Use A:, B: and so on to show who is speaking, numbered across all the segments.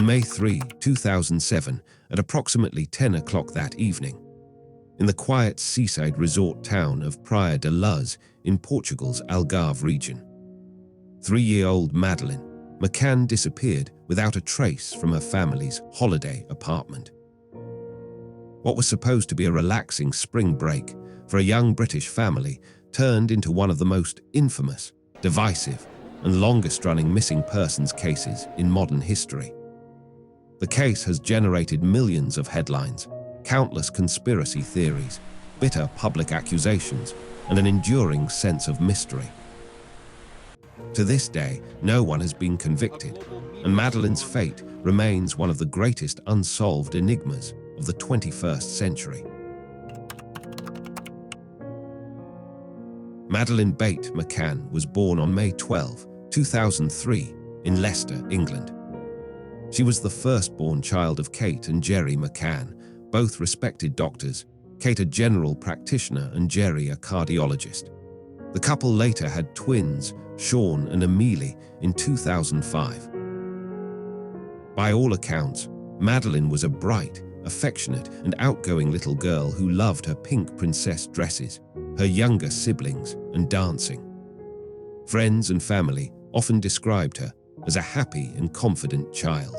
A: On May 3, 2007, at approximately 10 o'clock that evening, in the quiet seaside resort town of Praia da Luz in Portugal's Algarve region, 3-year-old Madeleine McCann disappeared without a trace from her family's holiday apartment. What was supposed to be a relaxing spring break for a young British family turned into one of the most infamous, divisive, and longest-running missing persons cases in modern history. The case has generated millions of headlines, countless conspiracy theories, bitter public accusations, and an enduring sense of mystery. To this day, no one has been convicted, and Madeleine's fate remains one of the greatest unsolved enigmas of the 21st century. Madeleine McCann was born on May 12, 2003, in Leicester, England. She was the firstborn child of Kate and Gerry McCann, both respected doctors, Kate a general practitioner and Gerry a cardiologist. The couple later had twins, Sean and Amelie, in 2005. By all accounts, Madeleine was a bright, affectionate and outgoing little girl who loved her pink princess dresses, her younger siblings and dancing. Friends and family often described her as a happy and confident child.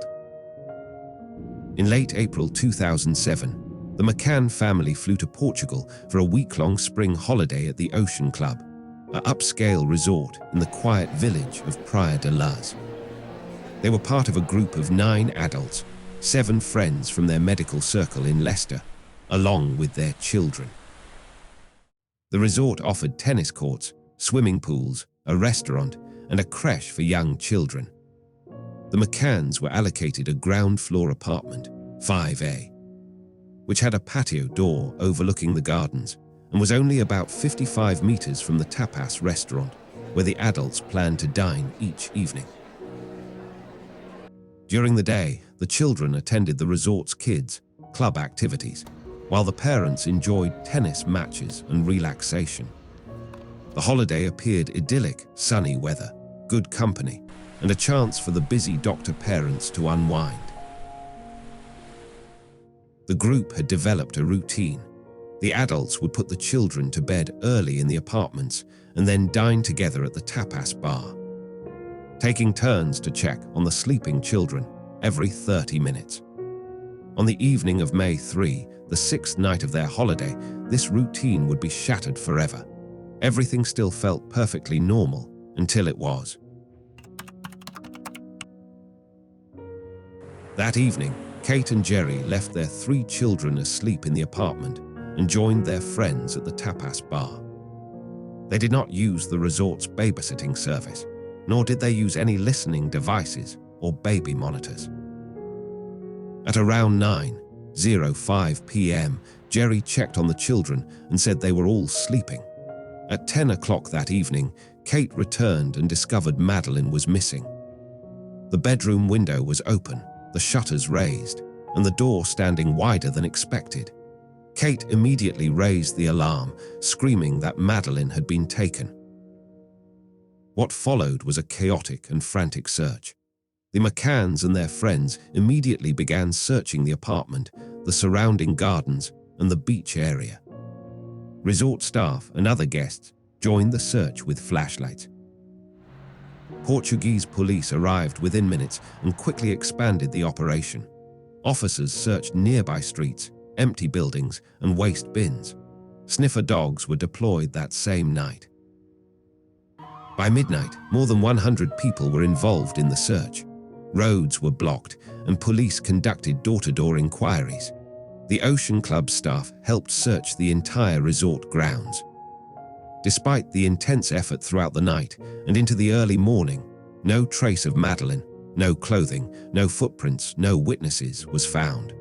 A: In late April 2007, the McCann family flew to Portugal for a week-long spring holiday at the Ocean Club, an upscale resort in the quiet village of Praia da Luz. They were part of a group of 9 adults, 7 friends from their medical circle in Leicester, along with their children. The resort offered tennis courts, swimming pools, a restaurant, and a creche for young children. The McCanns were allocated a ground-floor apartment, 5A, which had a patio door overlooking the gardens and was only about 55 meters from the tapas restaurant where the adults planned to dine each evening. During the day, the children attended the resort's kids' club activities, while the parents enjoyed tennis matches and relaxation. The holiday appeared idyllic, sunny weather, good company, and a chance for the busy doctor parents to unwind. The group had developed a routine. The adults would put the children to bed early in the apartments and then dine together at the tapas bar, taking turns to check on the sleeping children every 30 minutes. On the evening of May 3, the 6th night of their holiday, this routine would be shattered forever. Everything still felt perfectly normal until it was. That evening, Kate and Gerry left their 3 children asleep in the apartment and joined their friends at the tapas bar. They did not use the resort's babysitting service, nor did they use any listening devices or baby monitors. At around 9:05 p.m., Gerry checked on the children and said they were all sleeping. At 10 o'clock that evening, Kate returned and discovered Madeleine was missing. The bedroom window was open, the shutters raised, and the door standing wider than expected. Kate immediately raised the alarm, screaming that Madeleine had been taken. What followed was a chaotic and frantic search. The McCanns and their friends immediately began searching the apartment, the surrounding gardens, and the beach area. Resort staff and other guests joined the search with flashlights. Portuguese police arrived within minutes and quickly expanded the operation. Officers searched nearby streets, empty buildings, and waste bins. Sniffer dogs were deployed that same night. By midnight, more than 100 people were involved in the search. Roads were blocked, and police conducted door-to-door inquiries. The Ocean Club staff helped search the entire resort grounds. Despite the intense effort throughout the night and into the early morning, no trace of Madeleine, no clothing, no footprints, no witnesses was found.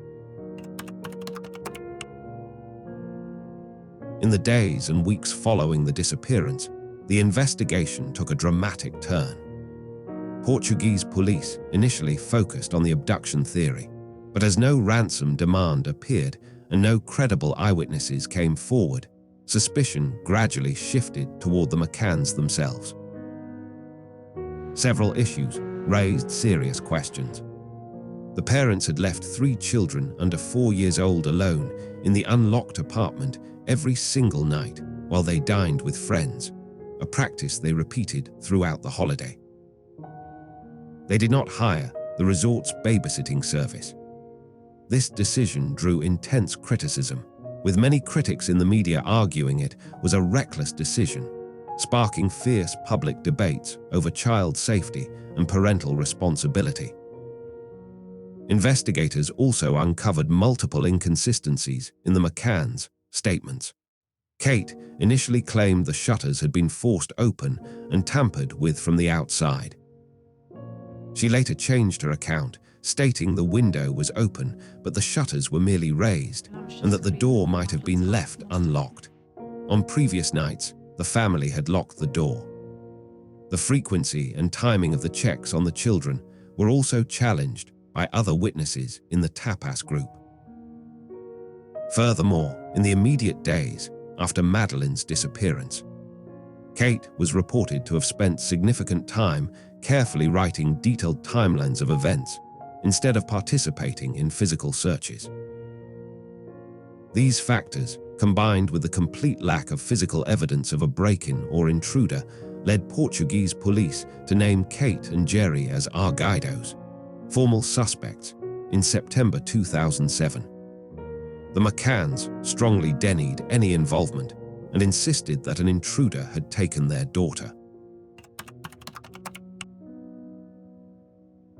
A: In the days and weeks following the disappearance, the investigation took a dramatic turn. Portuguese police initially focused on the abduction theory, but as no ransom demand appeared and no credible eyewitnesses came forward, suspicion gradually shifted toward the McCanns themselves. Several issues raised serious questions. The parents had left 3 children under 4 years old alone in the unlocked apartment every single night while they dined with friends, a practice they repeated throughout the holiday. They did not hire the resort's babysitting service. This decision drew intense criticism, with many critics in the media arguing it was a reckless decision, sparking fierce public debates over child safety and parental responsibility. Investigators also uncovered multiple inconsistencies in the McCanns' statements. Kate initially claimed the shutters had been forced open and tampered with from the outside. She later changed her account, stating the window was open but the shutters were merely raised and that the door might have been left unlocked. On previous nights, the family had locked the door. The frequency and timing of the checks on the children were also challenged by other witnesses in the tapas group. Furthermore, in the immediate days after Madeleine's disappearance, Kate was reported to have spent significant time carefully writing detailed timelines of events instead of participating in physical searches. These factors, combined with the complete lack of physical evidence of a break-in or intruder, led Portuguese police to name Kate and Jerry as arguidos, formal suspects, in September 2007. The McCanns strongly denied any involvement and insisted that an intruder had taken their daughter.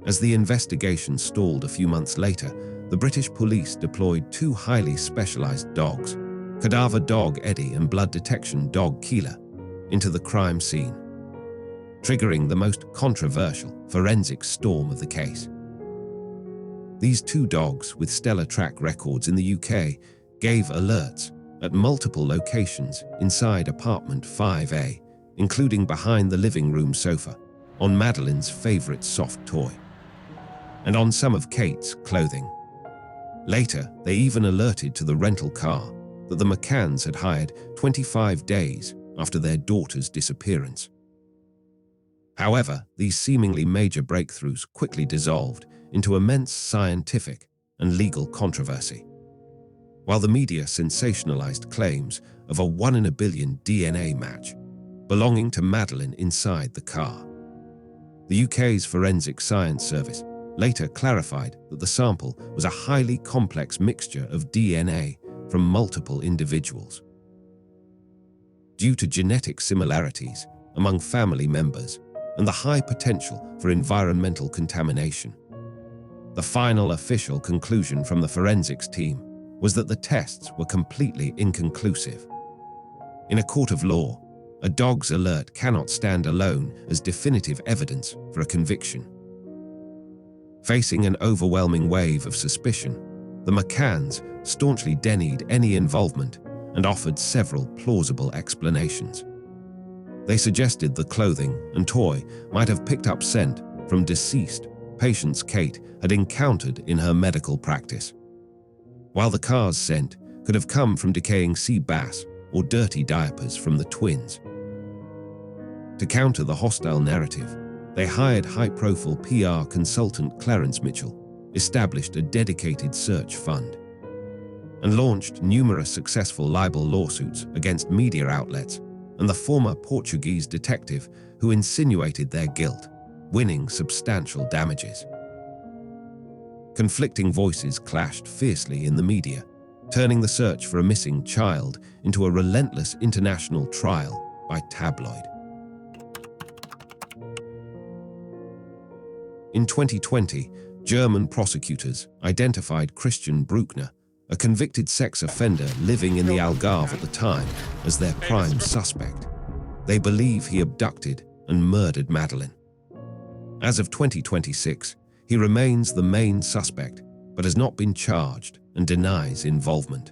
A: As the investigation stalled a few months later, the British police deployed 2 highly specialized dogs, cadaver dog Eddie and blood detection dog Keela, into the crime scene, triggering the most controversial forensic storm of the case. These 2 dogs, with stellar track records in the UK, gave alerts at multiple locations inside apartment 5A, including behind the living room sofa, on Madeleine's favorite soft toy, and on some of Kate's clothing. Later, they even alerted to the rental car that the McCanns had hired 25 days after their daughter's disappearance. However, these seemingly major breakthroughs quickly dissolved into immense scientific and legal controversy. While the media sensationalized claims of a 1 in a billion DNA match belonging to Madeleine inside the car, the UK's Forensic Science Service later clarified that the sample was a highly complex mixture of DNA from multiple individuals. Due to genetic similarities among family members and the high potential for environmental contamination, the final official conclusion from the forensics team was that the tests were completely inconclusive. In a court of law, a dog's alert cannot stand alone as definitive evidence for a conviction. Facing an overwhelming wave of suspicion, the McCanns staunchly denied any involvement and offered several plausible explanations. They suggested the clothing and toy might have picked up scent from deceased patients Kate had encountered in her medical practice, while the car's scent could have come from decaying sea bass or dirty diapers from the twins. To counter the hostile narrative, they hired high-profile PR consultant Clarence Mitchell, established a dedicated search fund, and launched numerous successful libel lawsuits against media outlets and the former Portuguese detective who insinuated their guilt, winning substantial damages. Conflicting voices clashed fiercely in the media, turning the search for a missing child into a relentless international trial by tabloid. In 2020, German prosecutors identified Christian Bruckner, a convicted sex offender living in the Algarve at the time, as their prime suspect. They believe he abducted and murdered Madeleine. As of 2026, he remains the main suspect, but has not been charged and denies involvement.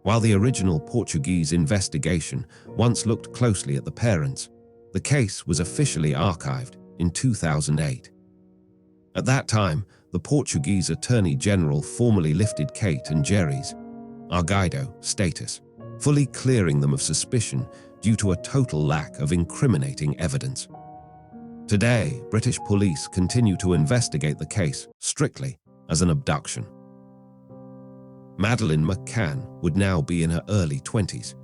A: While the original Portuguese investigation once looked closely at the parents, the case was officially archived in 2008. At that time, the Portuguese Attorney General formally lifted Kate and Jerry's arguido status, fully clearing them of suspicion due to a total lack of incriminating evidence. Today, British police continue to investigate the case strictly as an abduction. Madeleine McCann would now be in her early 20s.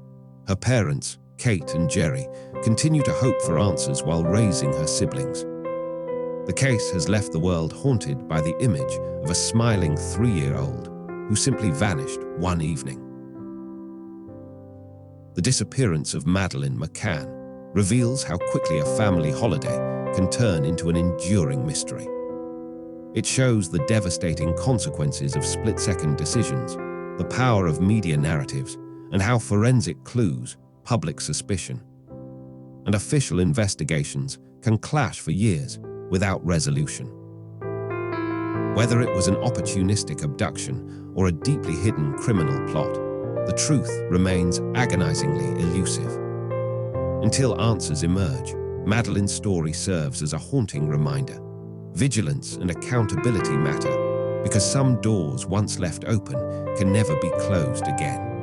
A: Her parents, Kate and Jerry, continue to hope for answers while raising her siblings. The case has left the world haunted by the image of a smiling 3-year-old who simply vanished one evening. The disappearance of Madeleine McCann reveals how quickly a family holiday can turn into an enduring mystery. It shows the devastating consequences of split-second decisions, the power of media narratives, and how forensic clues, public suspicion, and official investigations can clash for years without resolution. Whether it was an opportunistic abduction or a deeply hidden criminal plot, the truth remains agonizingly elusive. Until answers emerge, Madeleine's story serves as a haunting reminder. Vigilance and accountability matter because some doors once left open can never be closed again.